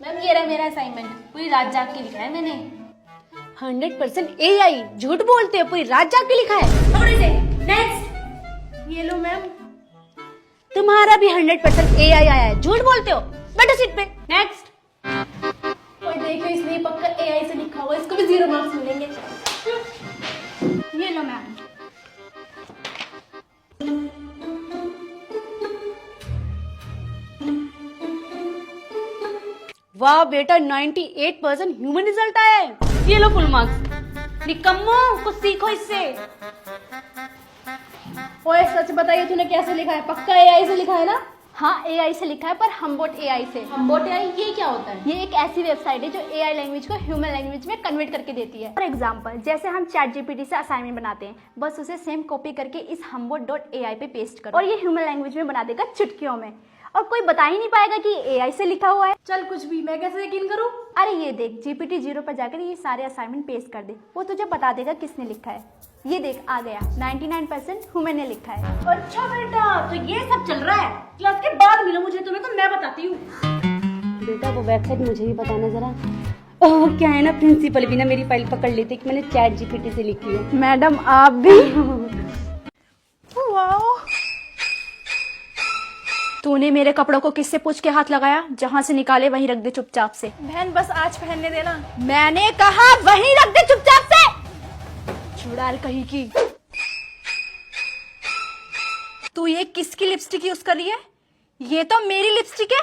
Ma'am ये रहा मेरा असाइनमेंट, पूरी रात जाग के लिखा है मैंने। 100% AI, झूठ बोलते हो, पूरी रात जाग के लिखा है। थोड़ी से नेक्स्ट। ये लो मैम। तुम्हारा भी 100% AI आया है, झूठ बोलते हो। बैठो सीट पे। नेक्स्ट। कोई देखे इसलिए पक्का एआई से लिखा हुआ, इसको भी 0 मार्क्स मिलेंगे। ये लो मैम। वाह बेटा, 98% ह्यूमन रिजल्ट आया है। ये लो फुल मार्क्स। निकम्मो, कुछ सीखो इससे। ओए सच बताइए तूने कैसे लिखा है? पक्का एआई से लिखा है ना? हाँ एआई से लिखा है, पर हमबोट एआई से। हमबोट एआई ये क्या होता है? ये एक ऐसी वेबसाइट है जो एआई लैंग्वेज को ह्यूमन लैंग्वेज में कन्वर्ट करके देती है। फॉर एग्जांपल, जैसे हम ChatGPT से असाइनमेंट बनाते हैं, बस उसे सेम कॉपी करके इस हमबोट.ai पे पेस्ट करो और ये ह्यूमन लैंग्वेज में बना देगा चुटकियों में, और कोई बता ही नहीं पाएगा कि एआई से लिखा हुआ है। चल कुछ भी, मैं कैसे यकीन करूं? अरे ये देख, GPT-0 पर जाकर ये सारे असाइनमेंट पेस्ट कर दे, वो तुझे बता देगा किसने लिखा है। ये देख आ गया, 99% ह्यूमन ने लिखा है। अच्छा बेटा, तो ये सब चल रहा है। क्लास के बाद मिलो मुझे, तुम्हें तो मैं बताती हूँ। बेटा वो वेबसाइट मुझे भी बताना जरा। ओह क्या है ना, प्रिंसिपल भी ना मेरी फाइल पकड़ लेते कि मैंने ChatGPT से लिखी है। मैडम आप भी। तूने मेरे कपड़ों को किससे पूछ के हाथ लगाया? जहाँ से निकाले वहीं रख दे चुपचाप से। बहन बस आज पहनने देना। मैंने कहा वहीं रख दे चुपचाप से। चुड़ैल कहीं की। तू ये किसकी लिपस्टिक यूज कर रही है? ये तो मेरी लिपस्टिक है।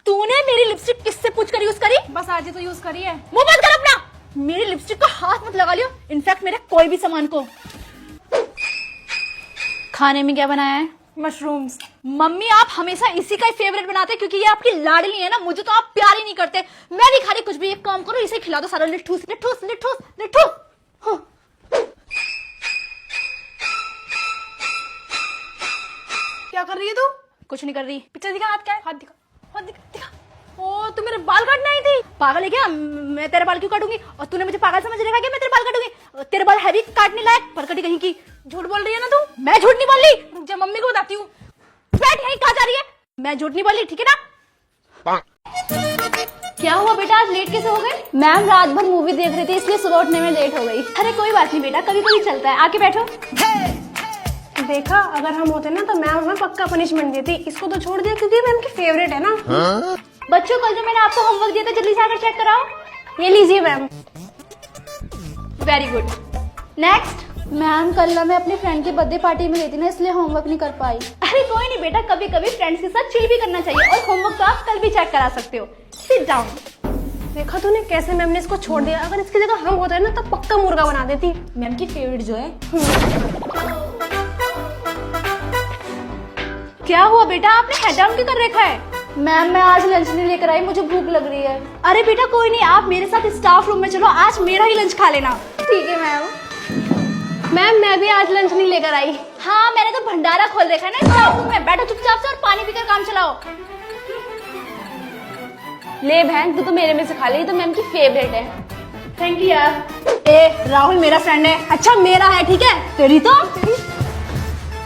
तूने मेरी लिपस्टिक किससे पूछ कर यूज करी? बस आज ही तो यूज करी है। मुंह बंद कर अपना। मेरी लिपस्टिक को हाथ मत लगा लियो, इनफैक्ट मेरे कोई भी सामान को। खाने में क्या बनाया है? मशरूम्स। मम्मी आप हमेशा इसी का ही फेवरेट बनाते हैं क्योंकि ये आपकी लाडली है ना, मुझे तो आप प्यार ही नहीं करते। मैं नहीं खा रही कुछ भी, एक काम करो इसे खिला दो सारा। लिठूस लिठूस लिठूस लिठूस। हाँ। क्या कर रही है तू? कुछ नहीं कर रही। पीछे दिखा, हाथ क्या है? हाथ दिखा, हाथ दिखा, दिखा। ओ तू मेरे बाल काटने आई थी? पागल है क्या? मैं तेरे बाल क्यों काटूंगी? और तूने मुझे पागल समझ रखा क्या? मैं तेरे बाल काटूंगी? तेरे बाल है भी काटने लायक, परकटी कहीं की। झूठ बोल रही है ना तू? मैं झूठ नहीं बोल रही। रुक जा, मम्मी को बताती हूँ। बैठ, यहीं कहाँ जा रही है? मैं झूठ नहीं बोल रही, ठीक है ना? क्या हुआ बेटा, आज लेट कैसे हो गए? मैम रात भर मूवी देख रही थी, इसलिए सुबह उठने में लेट हो गई। अरे कोई बात नहीं बेटा, कभी कभी चलता है। आके बैठो। देखा, अगर हम होते ना तो मैम हमें पक्का पनिशमेंट देती। इसको तो छोड़ दिया क्योंकि मैम की फेवरेट है ना। बच्चों कल जो मैंने आपको होमवर्क दिया था, जल्दी से आकर चेक कराओ। ये लीजिए ma'am. Very good. Next. Ma'am कल ना मैं अपनी फ्रेंड की बर्थडे पार्टी में गई थी ना, इसलिए होमवर्क नहीं कर पाई। अरे कोई नहीं बेटा, कभी कभी फ्रेंड्स के साथ चिल भी करना चाहिए, और होमवर्क तो आप कल भी चेक करा सकते हो। Sit down. देखा तूने कैसे मैम ने इसको छोड़ दिया? अगर इसकी जगह हम होते ना तो पक्का मुर्गा बना देती। मैम की फेवरेट जो है। क्या हुआ बेटा, आपने हेड डाउन क्यों कर रखा है? मैम मैं आज लंच नहीं लेकर आई, मुझे भूख लग रही है। अरे बेटा कोई नहीं, आप मेरे साथ स्टाफ रूम में चलो, आज मेरा ही लंच खा लेना। ठीक है मैम। मैम मैं भी आज लंच नहीं लेकर आई। हाँ मैंने तो भंडारा खोल रखा है ना स्टाफ रूम में। बैठो चुपचाप से और पानी पीकर काम चलाओ। ले बहन, तू तो मेरे में से खा ले, तो मैम की फेवरेट है। थैंक यू यार। ए राहुल मेरा फ्रेंड है। अच्छा मेरा है, ठीक है। तेरी तो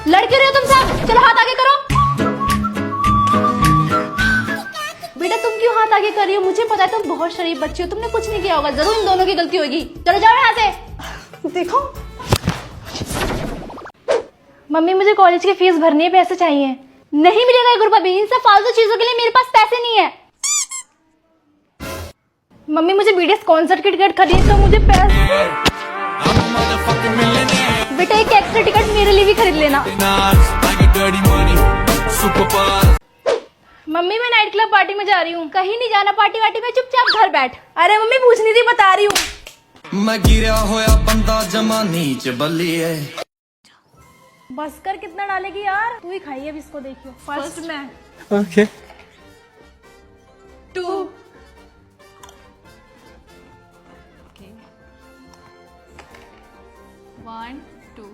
लड़के रहे हो तुम सब। चलो हाथ आगे करो। बेटा तुम क्यों हाथ आगे कर रही हो? मुझे पता है तुम बहुत शरीफ बच्ची हो, तुमने कुछ नहीं किया होगा, जरूर इन दोनों की गलती होगी। चलो जाओ यहाँ से। देखो मम्मी, मुझे कॉलेज की फीस भरनी है, पैसे चाहिए। नहीं मिलेगा गुरु भाभी, इन सब फालतू चीजों के लिए मेरे पास पैसे नहीं है। मम्मी मुझे BTS कॉन्सर्ट की टिकट खरीद तो मुझे पैसे। बेटा एक एक्स्ट्रा टिकट मेरे लिए भी खरीद लेना। मम्मी मैं नाइट क्लब पार्टी में जा रही हूँ। कहीं नहीं जाना पार्टी वार्टी में, चुपचाप घर बैठ। अरे मम्मी पूछनी थी, बता रही हूँ। मैं गिरा होया बंदा जमा नीच बल्लिए। बस कर, कितना डालेगी यार? तू ही खाइए अब इसको, देखियो। फर्स्ट मैं। ओके। 2 1 2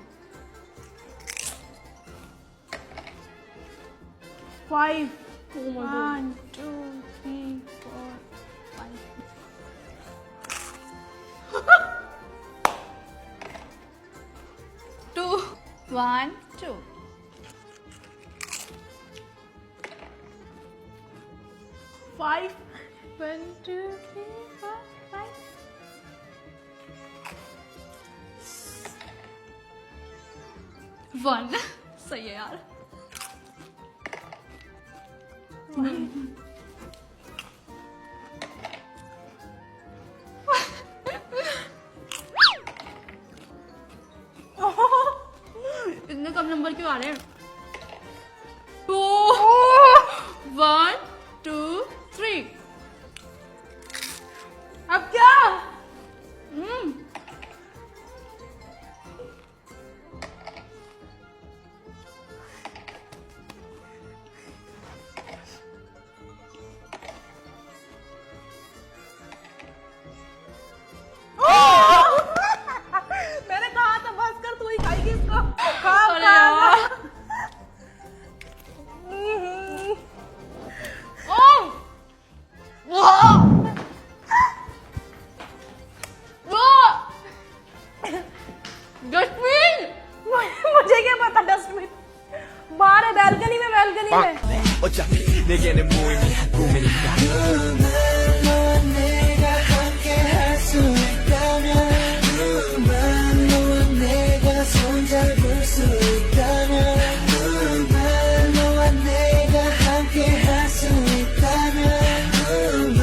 5 1 2 3 4 5 2 1 2 5 1 2 3 4 5 1 सही है यार। इतने कम नंबर क्यों आ रहे हैं? 1 2 3 अब क्या? मैंने कहा था बस कर, तू ही खाएगी इसको। अरे यार। डस्टबिन। मुझे क्या पता डस्टबिन बाहर है, बैल्कनी में, बैल्कनी में। 어차피 내게는 무의미한 꿈이니까 너와 내가 함께 할 수 있다면 너와 내가 손잡을 수 있다면 너와 내가 함께 할 수 있다면 너와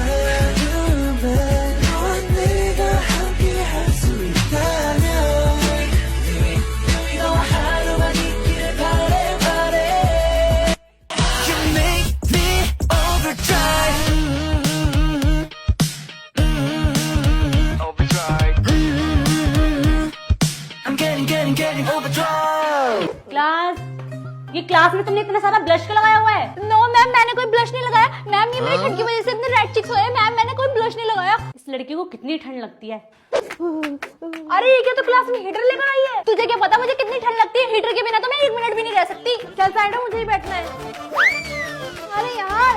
내가 함께 할 수 있다면 너와 하루만 있기를 바래 You make me overdrive. I'm getting overdrive. Class, ये क्लास में तुमने इतना सारा ब्लश क्यों लगाया हुआ है? नो मैम, मैंने कोई ब्लश नहीं लगाया। मैम ये मेरी ठंड की वजह से इतने रेड चिक्स हो रहे हैं। मैम मैंने कोई ब्लश नहीं लगाया। इस लड़की को कितनी ठंड लगती है। अरे ये क्या, तो क्लास में हीटर लेकर आई है? तुझे क्या पता मुझे कितनी ठंड लगती है? हीटर के बिना तो मैं 1 मिनट भी नहीं रह सकती। चल साइड में, मुझे ही बैठना है। अरे यार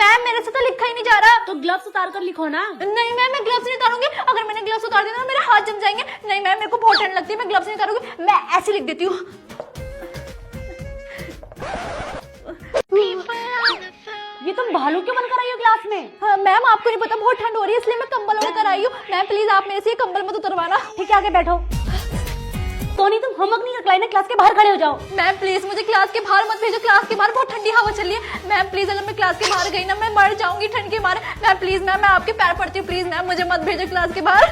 मैम, मेरे से तो लिखा ही नहीं जा रहा। तो ग्लव्स उतार कर लिखो ना। नहीं मैम, मैं ग्लव्स नहीं उतारूंगी। अगर मैंने ग्लव्स उतार दिया ना मेरे हाथ जम जाएंगे। नहीं मैम, मेरे को बहुत ठंड लगती है, मैं ग्लव्स नहीं उतारूंगी। मैं ऐसे लिख देती हूँ। ये तुम भालू क्यों बनकर आई हो क्लास में? हाँ, मैम आपको नहीं पता बहुत ठंड हो रही है, इसलिए मैं कंबल ओढ़ कर आई हूँ। मैम प्लीज आप मेरे से ये कंबल मत उतरवाना। ठीक है, आगे बैठो। टोनी, तुम होमवर्क नहीं कर, क्लास के बाहर खड़े हो जाओ। मैम प्लीज मुझे क्लास के बाहर मत भेजो। क्लास के बाहर बहुत ठंडी हवा चल रही है। मैम प्लीज, अगर मैं क्लास के बाहर गई ना मैं मर जाऊंगी ठंड के मारे। मैम प्लीज, मैम मैं आपके पैर पड़ती हूँ, प्लीज मैम मुझे मत भेजो क्लास के बाहर।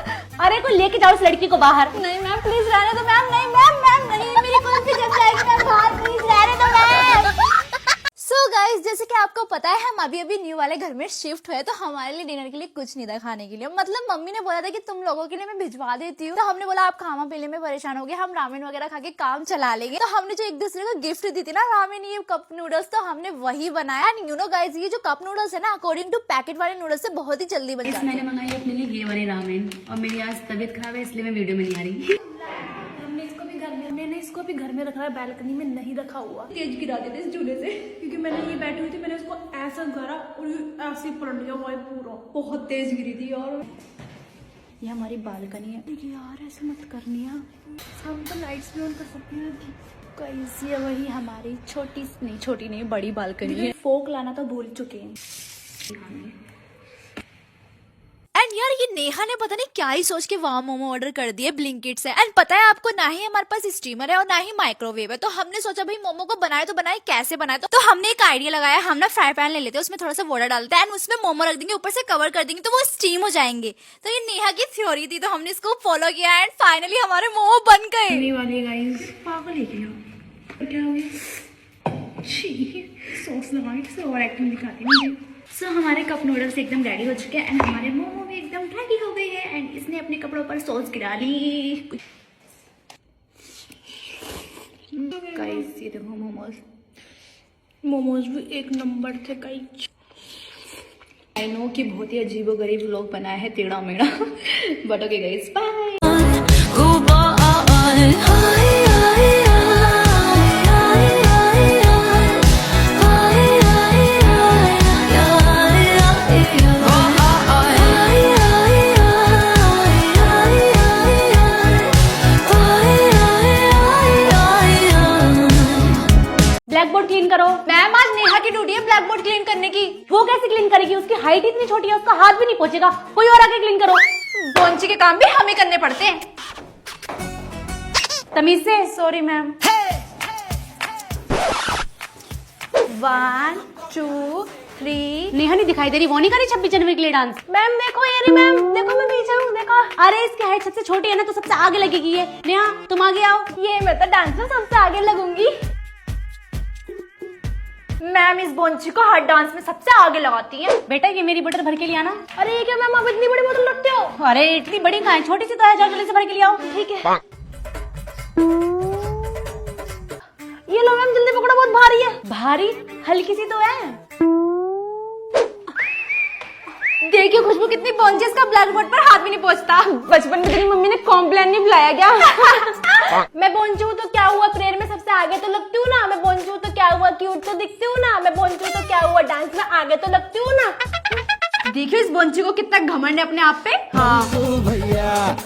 अरे कोई लेके जाओ इस लड़की को बाहर। नहीं मैम प्लीज रहने दो। मैम नहीं, मैम नहीं, मेरी कुल्फी जम जाएगी। मैम बाहर प्लीज रहने दो मैम। सो गाइस, जैसे कि आपको पता है हम अभी अभी न्यू वाले घर में शिफ्ट हुए, तो हमारे लिए डिनर के लिए कुछ नहीं था खाने के लिए। मतलब मम्मी ने बोला था कि तुम लोगों के लिए मैं भिजवा देती हूँ। तो हमने बोला आप खाना पीने में परेशान हो गए, हम रामेन वगैरह खा के काम चला लेंगे। तो हमने जो एक दूसरे को गिफ्ट दी थी ना, रामेन ये कप नूडल्स, तो हमने वही बनाया। एंड यू नो गाइस, ये जो कप नूडल्स है ना, अकॉर्डिंग टू पैकेट वाले नूडल्स से बहुत ही जल्दी बन जाते हैं। मैंने मंगाई अपने लिए ये वाले रामेन, और मेरी आज तबीयत खराब है इसलिए मैं वीडियो में नहीं आ रही। मैंने इसको भी घर में रखा है, बैल्कनी में नहीं रखा हुआ। तेज गिरा देते इस झूले से, क्योंकि मैंने ये बैठी हुई थी, मैंने इसको ऐसा गिरा और ये ऐसे ही पलट गया भाई पूरा। बहुत तेज गिरी थी यार। ये हमारी बालकनी है। यार ऐसे मत करनी है, हम तो लाइट्स भी ऑन कर सकते हैं। गाइस ये वही हमारी छोटी नहीं बड़ी बालकनी है। फोक लाना तो भूल चुके हैं। एंड यार ये नेहा ने पता नहीं क्या ही सोच के वहाँ मोमो ऑर्डर कर दिए ब्लिंकिट से। एंड पता है आपको, ना ही हमारे पास स्टीमर है और ना ही माइक्रोवेव है। तो हमने सोचा भाई मोमो को बनाए तो बनाए कैसे बनाए। तो हमने एक आइडिया लगाया, हम ना फ्राई पैन ले लेते हैं, उसमें थोड़ा सा वाटर डालते हैं एंड उसमें मोमो रख देंगे, ऊपर से कवर कर देंगे तो वो स्टीम हो जाएंगे। तो ये नेहा की थ्योरी थी, तो हमने इसको फॉलो किया एंड फाइनली हमारे मोमो बन गए। वाले गाइस पागल है क्या हो गया? सॉस लगाई से ओवर एक्टिंग दिखाती मुझे। सो हमारे कप नूडल्स एकदम रेडी हो चुके हैं एंड हमारे मोमो भी एकदम रेडी हो गए हैं। एंड इसने अपने कपड़ों पर सॉस गिरा ली। गाइस ये देखो मोमोज भी एक नंबर थे गाइस। आई नो कि बहुत ही अजीबोगरीब लोग बनाया है, टेढ़ा मेढ़ा, but okay guys bye. Black board clean करो। मैम आज नेहा की ड्यूटी है ब्लैक बोर्ड क्लीन करने की। वो कैसे क्लीन करेगी, उसकी हाइट इतनी छोटी है, उसका हाथ भी नहीं पहुंचेगा। कोई और आके क्लीन करो। बोंची के काम भी हमें करने पड़ते हैं। तमीज से। Sorry ma'am. 1 2 3। नेहा नहीं दिखाई दे रही, वो नहीं करी 26 जनवरी के लिए डांस। मैम देखो ये रही मैम, देखो मैं पीछे हूँ, देखो। अरे इसकी हाइट सबसे छोटी है ना, तो सबसे आगे लगेगी ये। नेहा तुम आगे आओ। ये मैं तो डांस में सबसे आगे लगूंगी। मैम इस बोंची को हर डांस में सबसे आगे लगाती है। बेटा ये मेरी बोतल भर के लिए आना। अरे ये क्या मैम, आप इतनी बड़ी बोतल रखते हो? अरे इतनी बड़ी कहाँ है, छोटी सी तो है, जाओ जल्दी से भर के लिए आओ। ठीक है। ये लो मैम, जल्दी पकड़ो, बहुत भारी है। भारी? हल्की सी तो है। देखिए खुशबू कितनी पहुंची, इसका ब्लैक बोर्ड पर हाथ भी नहीं पहुंचता। बचपन में तेरी मम्मी ने कॉम्प्लेन नहीं बुलाया क्या? मैं बोंची हूँ तो क्या हुआ, प्रेयर में सबसे आगे तो लगती हूँ ना। मैं बोंची हूँ तो क्या हुआ, क्यूट तो दिखती हूँ ना। मैं बोंची हूँ तो क्या हुआ, डांस में आगे तो लगती हूँ ना। देखिए इस बोंची को कितना घमंड है अपने आप पे। हाँ भैया